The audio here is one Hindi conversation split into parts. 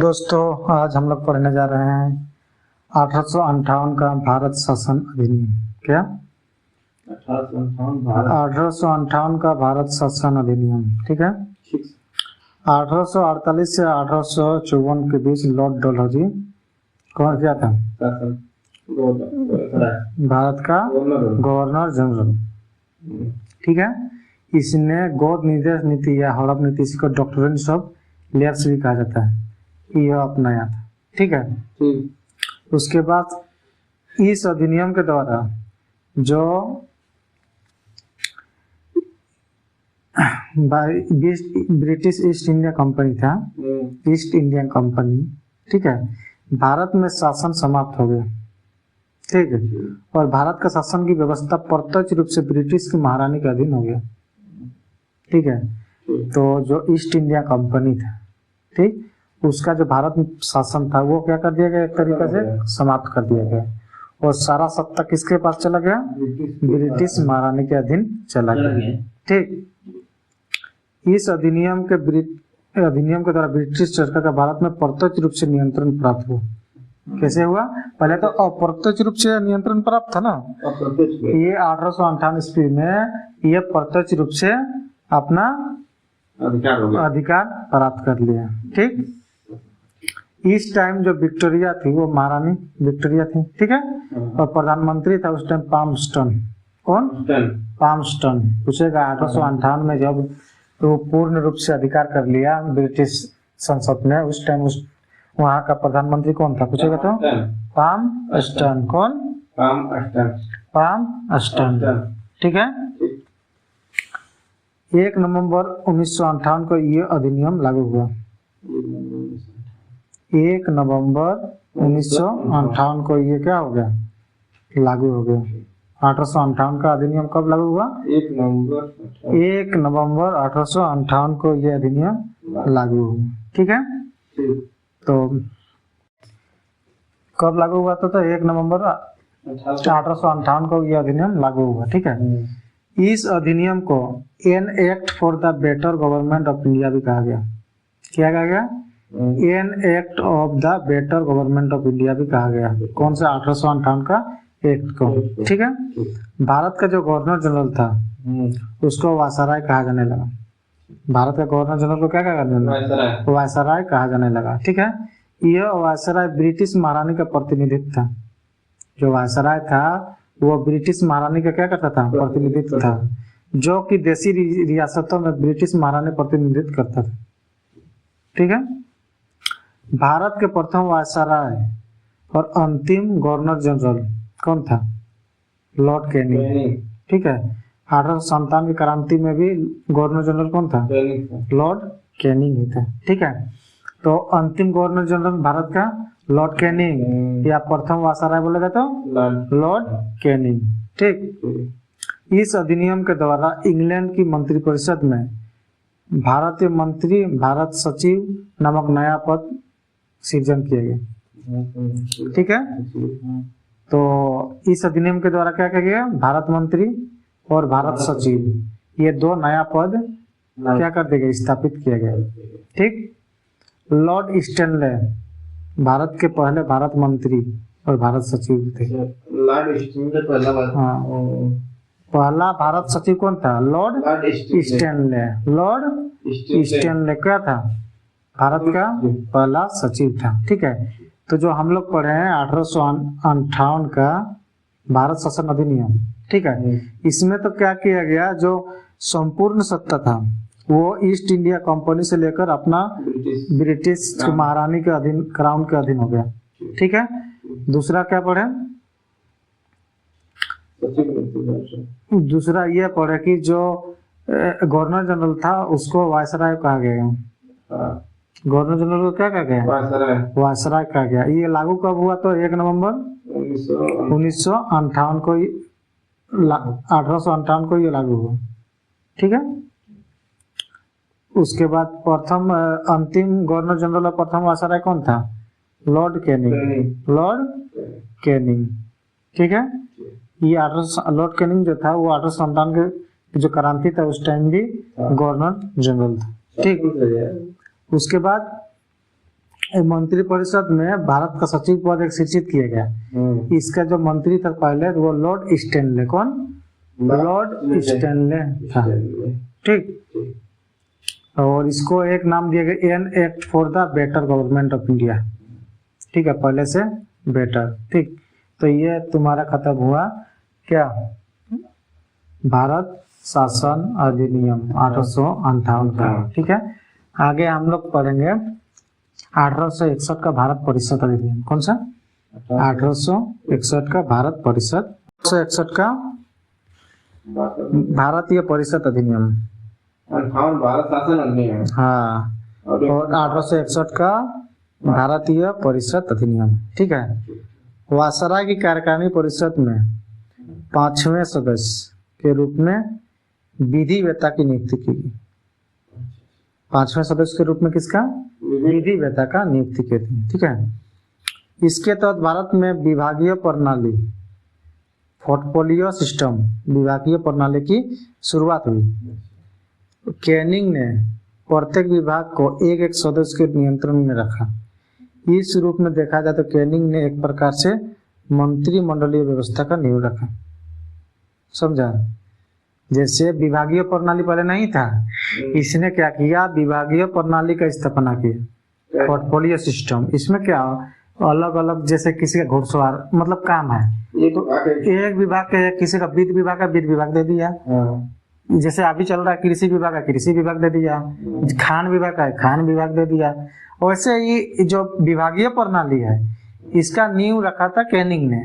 दोस्तों आज हम लोग पढ़ने जा रहे हैं 1858 का भारत शासन अधिनियम। क्या 1858 का भारत शासन अधिनियम? ठीक है। 1848 से 1854 के बीच लॉर्ड डलहौजी कौन क्या था? भारत का गवर्नर जनरल। ठीक है। इसने गौड़ निर्देश नीति या हड़प नीति, इसको डॉक्ट्रिन्स ऑफ लेयर्स भी कहा जाता है, यह अपनाया था। ठीक है। उसके बाद इस अधिनियम के द्वारा जो ब्रिटिश ईस्ट इंडिया कंपनी था, ईस्ट इंडिया कंपनी, ठीक है, भारत में शासन समाप्त हो गया। ठीक है। और भारत का शासन की व्यवस्था प्रत्यक्ष रूप से ब्रिटिश की महारानी के अधीन हो गया। ठीक है। तो जो ईस्ट इंडिया कंपनी था, ठीक, उसका जो भारत में शासन था वो क्या कर दिया गया, एक तरीके से समाप्त कर दिया गया और सारा सत्ता किसके पास चला गया? ब्रिटिश महारानी के अधीन चला गया। ठीक। इस अधिनियम के द्वारा ब्रिटिश सरकार का भारत में प्रत्यक्ष रूप से नियंत्रण प्राप्त हुआ। कैसे हुआ? पहले तो अप्रत्यक्ष रूप से नियंत्रण प्राप्त था ना, ये 1858 ईस्वी में ये प्रत्यक्ष रूप से अपना अधिकार प्राप्त कर लिया। ठीक। इस टाइम जो विक्टोरिया थी वो महारानी विक्टोरिया थी। ठीक है। और प्रधानमंत्री था उस टाइम पाल्मस्टन। कौन? पाल्मस्टन। पूछेगा 1858 में जब तो पूर्ण रूप से अधिकार कर लिया ब्रिटिश संसद ने, उस टाइम उस वहाँ का प्रधानमंत्री कौन था? पूछेगा तो पाल्मस्टन। कौन? पाल्मस्टन। ठीक है। 1 नवंबर 1958 को ये अधिनियम लागू हुआ। 1 नवंबर 1958 को ये क्या हो गया? लागू हो गया। 1858 का अधिनियम कब लागू हुआ? 1 नवंबर 1858 को ये अधिनियम लागू हुआ। ठीक है। तो कब लागू हुआ था? तो 1 नवंबर 1858 को ये अधिनियम लागू हुआ। ठीक है। इस अधिनियम को an act for the better government of India भी कहा गया। क्या कहा गया? An act of the better government of India भी कहा गया। कौन सा? 1858 का एक्ट को। ठीक है। भारत का जो गवर्नर जनरल था उसको वायसराय कहा जाने लगा। भारत का गवर्नर जनरल को क्या कहा जाने लगा? वायसराय कहा जाने लगा। ठीक है। यह वायसराय ब्रिटिश महारानी का प्रतिनिधित्व था। जो वायसराय था वो ब्रिटिश महारानी का क्या करता था? प्रतिनिधित्व था, जो कि देशी रियासतों में ब्रिटिश महारानी प्रतिनिधित्व करता था। ठीक है। भारत के प्रथम वायसराय और अंतिम गवर्नर जनरल कौन था? Lord Canning. ठीक है। 1897 की क्रांति में भी गवर्नर जनरल कौन था? लॉर्ड कैनिंग ही था। ठीक है। तो अंतिम गवर्नर जनरल भारत का लॉर्ड कैनिंग, या प्रथम वायसराय बोलेगा तो लॉर्ड कैनिंग। ठीक। इस अधिनियम के द्वारा इंग्लैंड की मंत्रिपरिषद में भारतीय मंत्री भारत सचिव नामक नया पद सृजन किया गया। ठीक है। तो इस अधिनियम के द्वारा क्या किया गया? भारत मंत्री और भारत सचिव, ये दो नया पद क्या कर दिया गया? स्थापित किया गया। ठीक। लॉर्ड स्टैनले भारत के पहले भारत मंत्री और भारत सचिव थे। हाँ, पहला भारत सचिव कौन था? Lord Stanley. लॉर्ड स्टैनले क्या था? भारत का पहला सचिव था। ठीक है। तो जो हम लोग पढ़े हैं 1858 का भारत शासन अधिनियम, ठीक है, इसमें तो क्या किया गया, जो संपूर्ण सत्ता था वो ईस्ट इंडिया कंपनी से लेकर अपना ब्रिटिश महारानी के अधीन, क्राउन के अधीन हो गया। ठीक है। दूसरा क्या पढ़े? दूसरा ये पढ़े कि जो गवर्नर जनरल था उसको वायसराय कहा गया। गवर्नर जनरल को क्या कहा गया? वायसराय कहा गया। ये लागू कब हुआ? तो 1 नवंबर 1958 को, 1858 को ये लागू हुआ। ठीक है। उसके बाद प्रथम अंतिम गवर्नर जनरल और प्रथम वायसराय कौन था? Lord Canning. Lord Canning. ठीक है। ये लॉर्ड कैनिंग जो था वो 1857 के जो क्रांति था उस टाइम भी गवर्नर जनरल था। ठीक। उसके बाद मंत्रिपरिषद में भारत का सचिव पद एक सृजित किया गया। इसका जो मंत्री था पहले वो लॉर्ड स्टैनले, कौन? लॉर्ड स्टैनले था, ठीक। और इसको एक नाम दिया गया an act for the better government of India, ठीक है, पहले से बेटर, ठीक। तो ये तुम्हारा खत्म हुआ क्या, भारत शासन अधिनियम 1858 का, ठीक है। आगे हम लोग पढ़ेंगे 1861 का भारत परिषद अधिनियम। कौन सा? 1861 का भारत परिषद, 1861 का भारतीय परिषद अधिनियम, भारत शासन अधिनियम, हाँ। और 1861 का भारतीय परिषद अधिनियम, ठीक है। वायसराय की कार्यकारिणी परिषद में 5वें सदस्य के रूप में विधि वेता की नियुक्ति की गई। 5वें सदस्य के रूप में किसका? विधि वेता का नियुक्ति की थी, ठीक है। इसके तहत भारत में विभागीय प्रणाली, पोर्टफोलियो सिस्टम, विभागीय प्रणाली की शुरुआत हुई। कैनिंग ने प्रत्येक विभाग को एक एक सदस्य के नियंत्रण में रखा। इस रूप में देखा जाए तो कैनिंग ने एक प्रकार से मंत्रिमंडलीय व्यवस्था का नींव रखा, समझा। जैसे विभागीय प्रणाली पहले नहीं था, इसने क्या किया, विभागीय प्रणाली का स्थापना किया, पोर्टफोलियो सिस्टम। इसमें क्या अलग अलग, जैसे किसी का घुड़सवार मतलब काम है तो एक विभाग के, किसी का वित्त विभाग का वित्त विभाग दे दिया, जैसे अभी चल रहा है कृषि विभाग का कृषि विभाग दे दिया, खान विभाग का खान विभाग दे दिया। वैसे ही जो विभागीय प्रणाली है इसका नींव रखा था कैनिंग ने,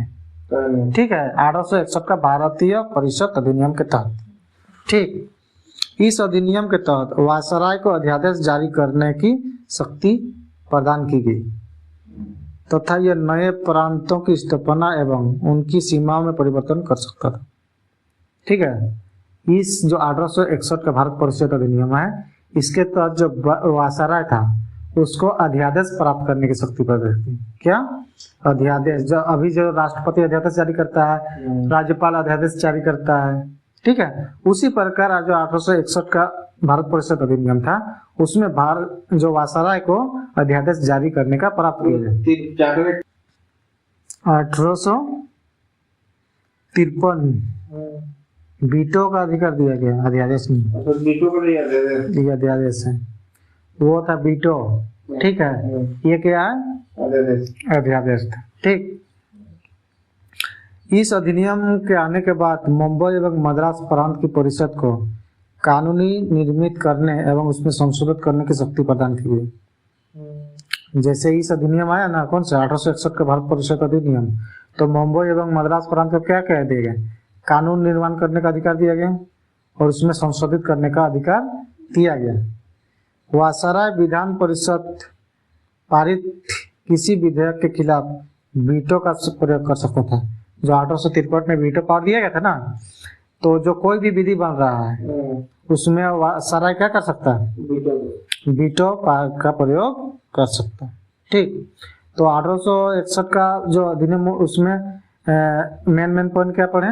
ठीक है, 1861 का भारतीय परिषद अधिनियम के तहत, ठीक। इस अधिनियम के तहत वायसराय को अध्यादेश जारी करने की शक्ति प्रदान की गई तथा यह नए प्रांतों की स्थापना एवं उनकी सीमाओं में परिवर्तन कर सकता था, ठीक है। इस जो 1861 का भारत परिषद अधिनियम है, इसके तहत जो वायसराय था उसको अध्यादेश प्राप्त करने की शक्ति प्रदान की। क्या? अध्यादेश। जो अभी जो राष्ट्रपति अध्यादेश जारी करता है, राज्यपाल अध्यादेश जारी करता है, ठीक है, उसी प्रकार जो 1861 का भारत परिषद अधिनियम था उसमें भारत जो वायसराय को अध्यादेश जारी करने का प्राप्त किया। 1853 वीटो का अधिकार दिया गया, अध्यादेश नहीं, वीटो को दिया अध्यादेश है, वो था वीटो, ठीक है। ये क्या है? अध्यादेश था, ठीक। इस अधिनियम के आने के बाद मुंबई एवं मद्रास प्रांत की परिषद को कानूनी निर्मित करने एवं उसमें संशोधित करने की शक्ति प्रदान की गई। जैसे इस अधिनियम आया ना, कौन सा 1861 का भारत परिषद अधिनियम, तो मुंबई एवं मद्रास प्रांत को क्या कह दिया गया, कानून निर्माण करने का अधिकार दिया गया और उसमें संशोधित करने का अधिकार दिया गया। वायसराय विधान परिषद पारित किसी विधेयक के खिलाफ वीटो का प्रयोग कर सकता था। जो 1853 में वीटो पावर दिया गया था ना, तो जो कोई भी विधि बन रहा है उसमें वायसराय क्या कर सकता है, वीटो का प्रयोग कर सकता है, ठीक। तो 1861 का जो अधिनियम, उसमें मेन पॉइंट क्या पढ़े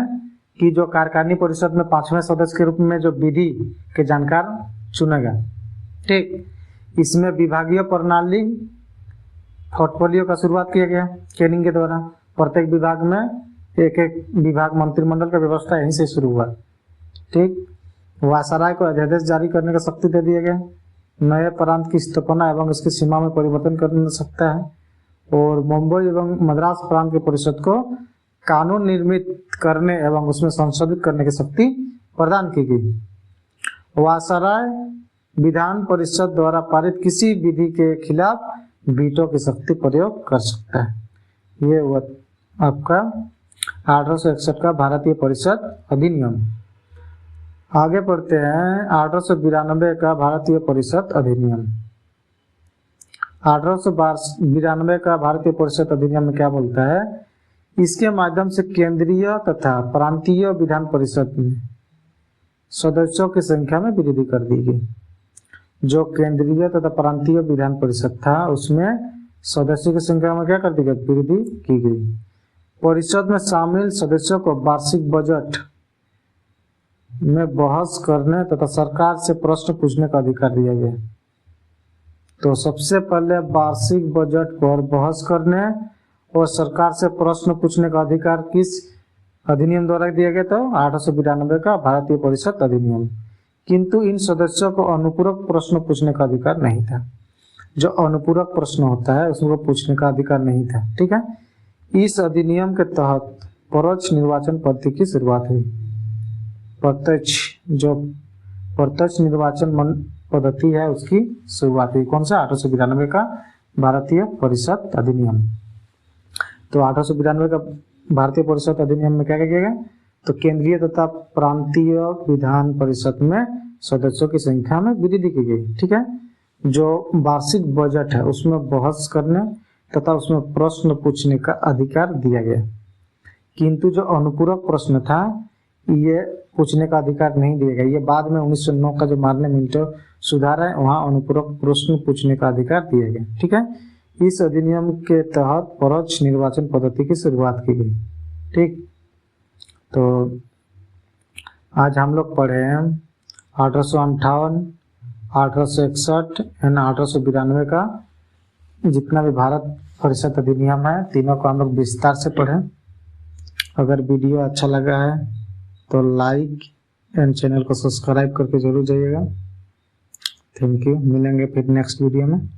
कि जो कार्यकारिणी परिषद में 5वें सदस्य के रूप में जो विधि के जानकार चुनेगा, ठीक। इसमें विभागीय प्रणाली पोर्टफोलियो का शुरुआत किया गया कैनिंग के द्वारा। प्रत्येक विभाग में एक एक विभाग मंत्रिमंडल का व्यवस्था यहीं से शुरू हुआ, ठीक। वायसराय को अध्यादेश जारी करने का शक्ति दे दिया गया, नए प्रांत की स्थापना एवं इसकी सीमा में परिवर्तन कर सकता है, और मुंबई एवं मद्रास प्रांत की परिषद को कानून निर्मित करने एवं उसमें संशोधित करने की शक्ति प्रदान की गई। वायसराय विधान परिषद द्वारा पारित किसी विधि के खिलाफ वीटो की शक्ति प्रयोग कर सकता है। ये हुआ आपका 1861 का भारतीय परिषद अधिनियम। आगे पढ़ते हैं 1892 का भारतीय परिषद अधिनियम। 1892 का भारतीय परिषद अधिनियम में क्या बोलता है, इसके माध्यम से केंद्रीय तथा प्रांतीय विधान परिषद में सदस्यों की संख्या में वृद्धि कर दी गई। जो केंद्रीय तथा प्रांतीय विधान परिषद था उसमें सदस्यों की संख्या में क्या कर दी गई, वृद्धि की गई। परिषद में शामिल सदस्यों को वार्षिक बजट में बहस करने तथा सरकार से प्रश्न पूछने का अधिकार दिया गया। तो सबसे पहले वार्षिक बजट पर बहस करने और सरकार से प्रश्न पूछने का अधिकार किस अधिनियम द्वारा दिया गया था? 1892 का भारतीय परिषद अधिनियम। किंतु इन सदस्यों को अनुपूरक प्रश्न पूछने का अधिकार नहीं था। जो अनुपूरक प्रश्न होता है उसको पूछने का अधिकार नहीं था। ठीक है, इस अधिनियम के तहत परोक्ष निर्वाचन पद्धति की शुरुआत हुई। प्रत्यक्ष निर्वाचन पद्धति है उसकी शुरुआत हुई। कौन सा? 1892 का भारतीय परिषद अधिनियम। तो 1892 का भारतीय परिषद अधिनियम में क्या किया गया? तो केंद्रीय तथा प्रांतीय विधान परिषद में सदस्यों की संख्या में वृद्धि की गई। ठीक है, जो वार्षिक बजट है उसमें बहस करने तथा उसमें प्रश्न पूछने का अधिकार दिया गया। किंतु जो अनुपूरक प्रश्न था ये पूछने का अधिकार नहीं दिया गया। ये बाद में 1909 का जो पार्लियामेंट सुधार है वहाँ अनुपूरक प्रश्न पूछने का अधिकार दिया गया। ठीक है, इस अधिनियम के तहत परोक्ष निर्वाचन पद्धति की शुरुआत की गई। ठीक, तो आज हम लोग पढ़े हैं 1858, 1861 एंड 1892 का जितना भी भारत परिषद अधिनियम है तीनों को हम लोग विस्तार से पढ़े। अगर वीडियो अच्छा लगा है तो लाइक एंड चैनल को सब्सक्राइब करके जरूर जाइएगा। थैंक यू, मिलेंगे फिर नेक्स्ट वीडियो में।